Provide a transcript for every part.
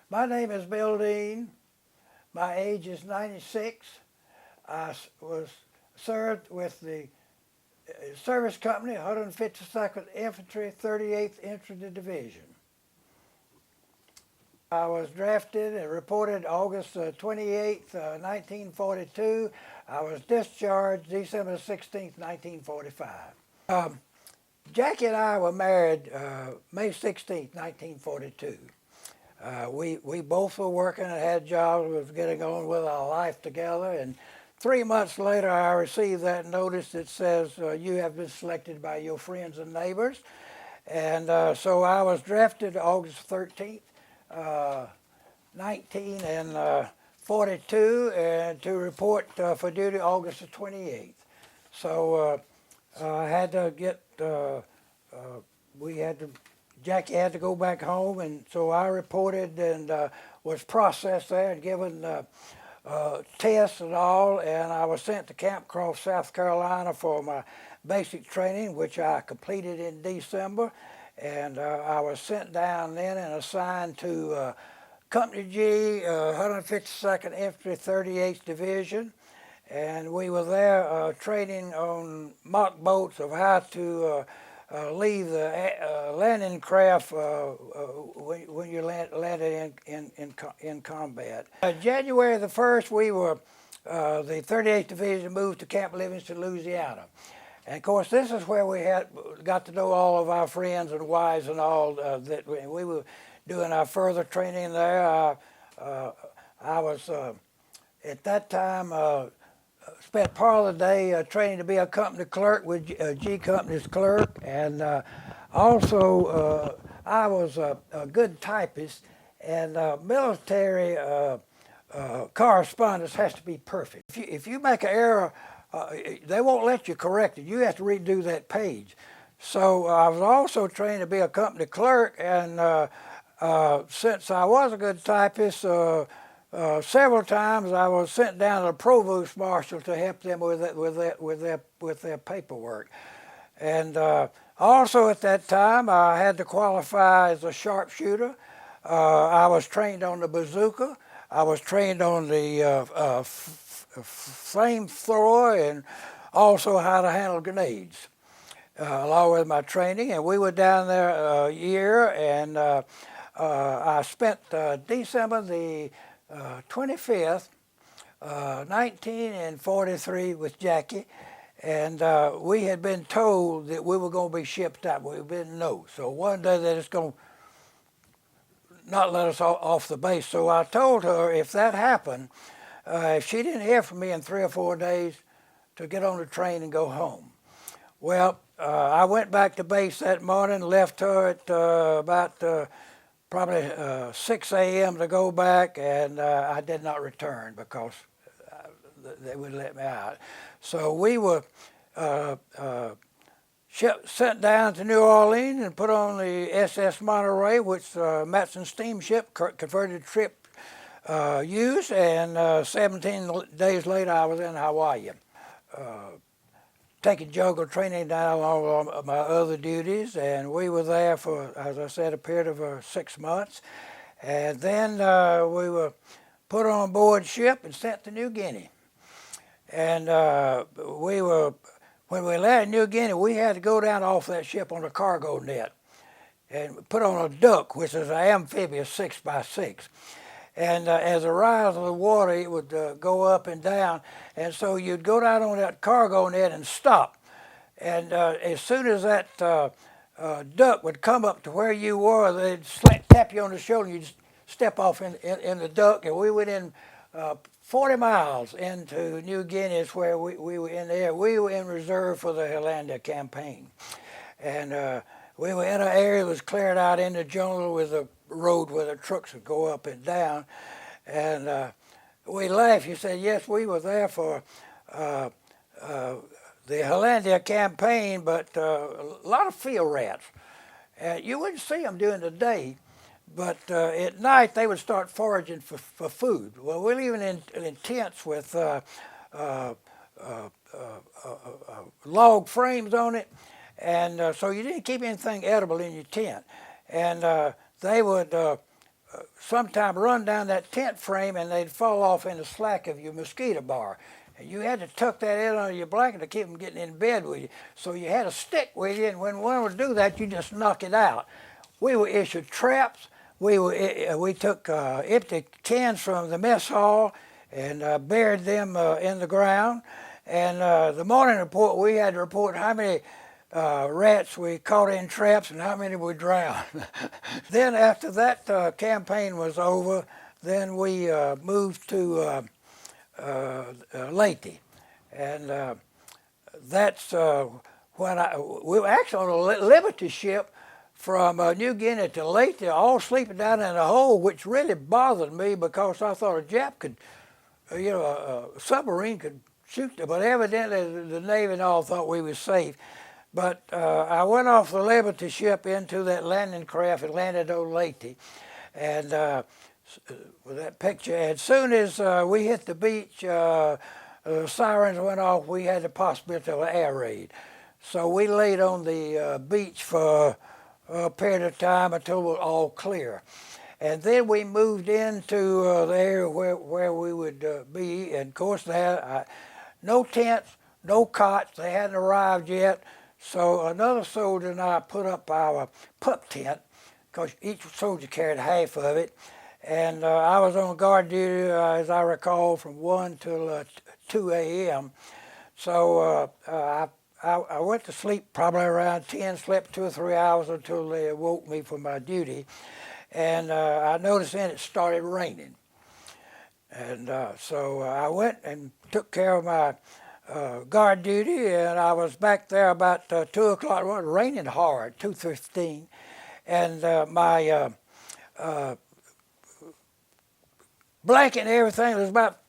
My name is Bill Dean. My age is 96. I was served with the service company, 152nd Infantry, 38th Infantry Division. I was drafted and reported August 28th, 1942. I was discharged December 16th, 1945. Jackie and I were married May 16th, 1942. We both were working and had jobs. We was getting on with our life together. And 3 months later, I received that notice that says you have been selected by your friends and neighbors. And so I was drafted August 13th, 1942, and to report for duty August the 28th. So I had to get, Jackie had to go back home, and so I reported and was processed there and given tests and all, and I was sent to Camp Croft, South Carolina for my basic training, which I completed in December, and I was sent down then and assigned to Company G, 152nd Infantry, 38th Division, and we were there training on mock boats of how to leave the landing craft when you landed in combat. January the 1st, we were, the 38th Division moved to Camp Livingston, Louisiana. And of course, this is where we got to know all of our friends and wives and all that we were doing our further training there. I was, at that time, spent part of the day training to be a company clerk with G Company's clerk, and also I was a good typist, and military correspondence has to be perfect. If you make an error, they won't let you correct it. You have to redo that page. So I was also trained to be a company clerk, and since I was a good typist, several times I was sent down to the provost marshal to help them with their paperwork. And also at that time I had to qualify as a sharpshooter. I was trained on the bazooka. I was trained on the flamethrower, and also how to handle grenades, along with my training. And we were down there a year, and I spent December the 25th, 1943 with Jackie, and we had been told that we were going to be shipped out, but we didn't know. So one day they're just going to not let us off the base. So I told her if that happened, if she didn't hear from me in 3 or 4 days, to get on the train and go home. Well, I went back to base that morning, left her at about probably 6 a.m. to go back, and I did not return because they wouldn't let me out. So we were sent down to New Orleans and put on the SS Monterey, which Matson steamship converted trip used, and 17 days later I was in Hawaii. Taking jungle training down along with my other duties, and we were there for, as I said, a period of 6 months. And then we were put on board ship and sent to New Guinea. And when we landed in New Guinea, we had to go down off that ship on a cargo net and put on a duck, which is an amphibious 6x6. And as it rise of the water, it would go up and down. And so you'd go down on that cargo net and stop. And as soon as that duck would come up to where you were, they'd tap you on the shoulder, and you'd step off in the duck. And we went in 40 miles into New Guinea, is where we were in there. We were in reserve for the Hollandia campaign. And we were in an area that was cleared out in the jungle with a road where the trucks would go up and down. And we laughed. You said, yes, we were there for uh, uh, the Hollandia campaign, but a lot of field rats. You wouldn't see them during the day, but at night they would start foraging for food. Well, we're living in tents with uh, uh, log frames on it, and so you didn't keep anything edible in your tent. And they would sometime run down that tent frame and they'd fall off in the slack of your mosquito bar. And you had to tuck that in under your blanket to keep them getting in bed with you. So you had a stick with you, and when one would do that, you just knock it out. We were issued traps. We took empty cans from the mess hall and buried them in the ground. And the morning report, we had to report how many rats we caught in traps and how many we drowned. Then after that campaign was over, then we moved to Leyte. And that's when we were actually on a Liberty ship from New Guinea to Leyte, all sleeping down in a hole, which really bothered me because I thought a Jap could, a submarine could shoot them. But evidently the Navy and all thought we were safe. But I went off the Liberty ship into that landing craft and landed on Leyte. And with that picture, as soon as we hit the beach, sirens went off. We had the possibility of an air raid. So we laid on the beach for a period of time until it was all clear. And then we moved into the area where we would be. And of course, they had no tents, no cots. They hadn't arrived yet. So another soldier and I put up our pup tent, because each soldier carried half of it. And I was on guard duty, as I recall, from 1 till 2 a.m. So I went to sleep probably around 10, slept 2 or 3 hours until they woke me for my duty. And I noticed then it started raining. And so I went and took care of my guard duty, and I was back there about 2 o'clock. It was raining hard, 2:15. And my blanket and everything, there's about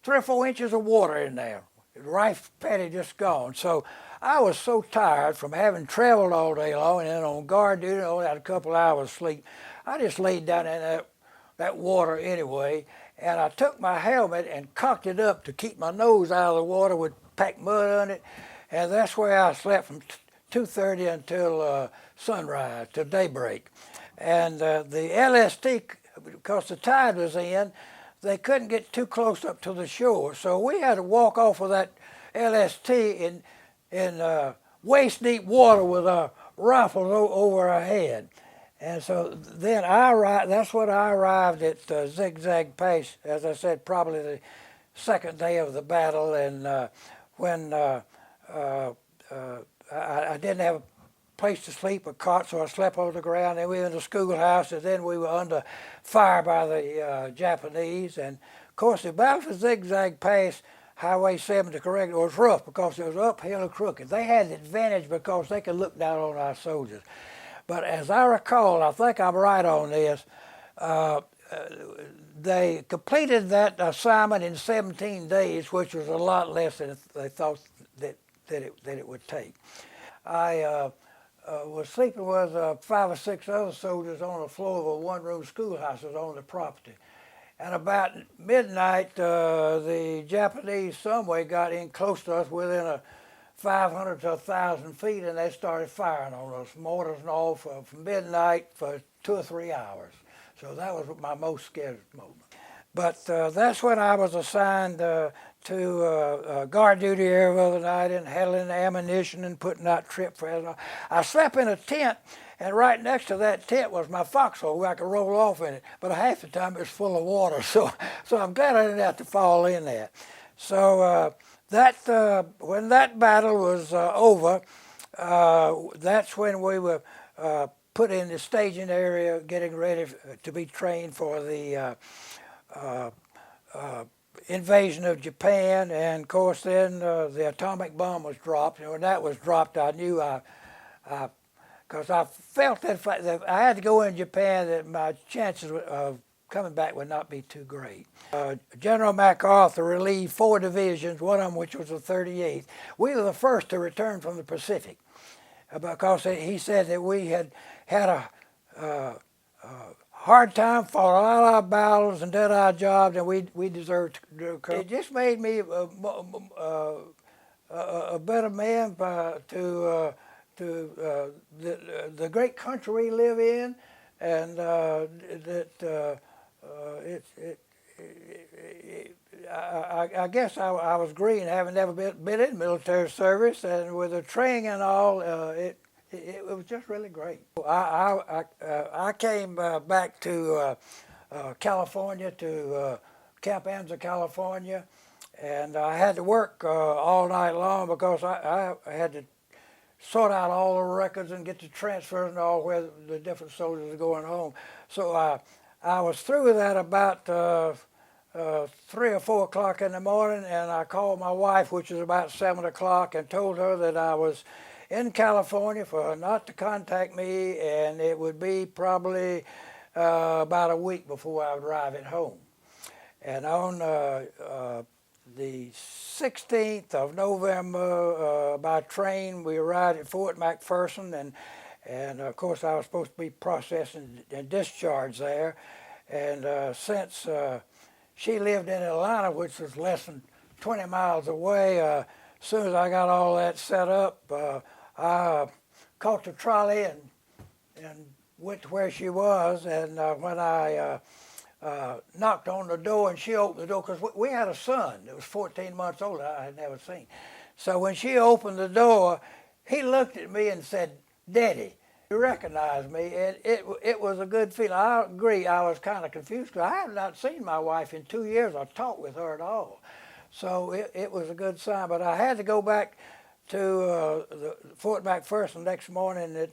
3 or 4 inches of water in there. The rice paddy just gone. So I was so tired from having traveled all day long and then on guard duty, only had a couple hours sleep. I just laid down in that water anyway, and I took my helmet and cocked it up to keep my nose out of the water with packed mud on it, and that's where I slept from 2:30 until sunrise, till daybreak. And the LST, because the tide was in, they couldn't get too close up to the shore, so we had to walk off of that LST in waist-deep water with our rifles over our head. And so then that's when I arrived at Zigzag Pass, as I said, probably the second day of the battle. And when I didn't have a place to sleep, a cot, so I slept on the ground. Then we were in the schoolhouse, and then we were under fire by the Japanese. And of course, the battle for Zigzag Pass, Highway 7 to correct it, was rough because it was uphill and crooked. They had the advantage because they could look down on our soldiers. But as I recall, I think I'm right on this, they completed that assignment in 17 days, which was a lot less than they thought that it would take. I was sleeping with 5 or 6 other soldiers on the floor of a one-room schoolhouse that was on the property. And about midnight, the Japanese someway got in close to us within 500 to 1,000 feet, and they started firing on us, mortars and all, from midnight for 2 or 3 hours. So that was my most scared moment. But that's when I was assigned to guard duty every other night and handling ammunition and putting out trip frags. I slept in a tent, and right next to that tent was my foxhole where I could roll off in it. But half the time it was full of water, so I'm glad I didn't have to fall in there. So when that battle was over, that's when we were put in the staging area, getting ready to be trained for the invasion of Japan. And of course, then the atomic bomb was dropped. And when that was dropped, I knew because I felt that if I had to go in Japan, that my chances of coming back would not be too great. General MacArthur relieved 4 divisions, one of them which was the 38th. We were the first to return from the Pacific because he said that we had had a hard time, fought a lot of our battles and did our jobs, and we deserved to come. It just made me a better man to the great country we live in, and I guess I was green, having never been in military service, and with the training and all, it was just really great. I came back to California, to Camp Anza, California, and I had to work all night long because I had to sort out all the records and get the transfers and all where the different soldiers are going home. So I was through with that about 3 or 4 o'clock in the morning, and I called my wife, which was about 7 o'clock, and told her that I was in California for her not to contact me, and it would be probably about a week before I would arrive at home. And on the 16th of November, by train, we arrived at Fort McPherson, and of course I was supposed to be processed and discharged there. And since she lived in Atlanta, which was less than 20 miles away, as soon as I got all that set up, I caught the trolley and went to where she was. And when I knocked on the door and she opened the door, because we had a son that was 14 months old I had never seen. So when she opened the door, he looked at me and said, "Daddy." He recognized me, and it was a good feeling. I agree, I was kind of confused because I have not seen my wife in 2 years or talked with her at all. So it was a good sign, but I had to go back to Fort McPherson next morning and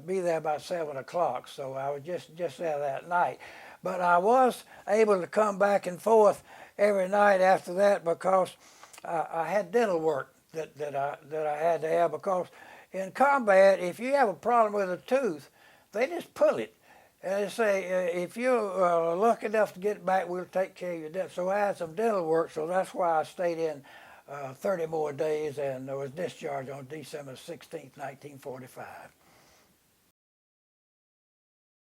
be there by 7 o'clock, so I was just there that night. But I was able to come back and forth every night after that because I had dental work that I had to have, because in combat, if you have a problem with a tooth, they just pull it. And they say, if you're lucky enough to get back, we'll take care of your debt. So I had some dental work, so that's why I stayed in 30 more days and was discharged on December 16, 1945.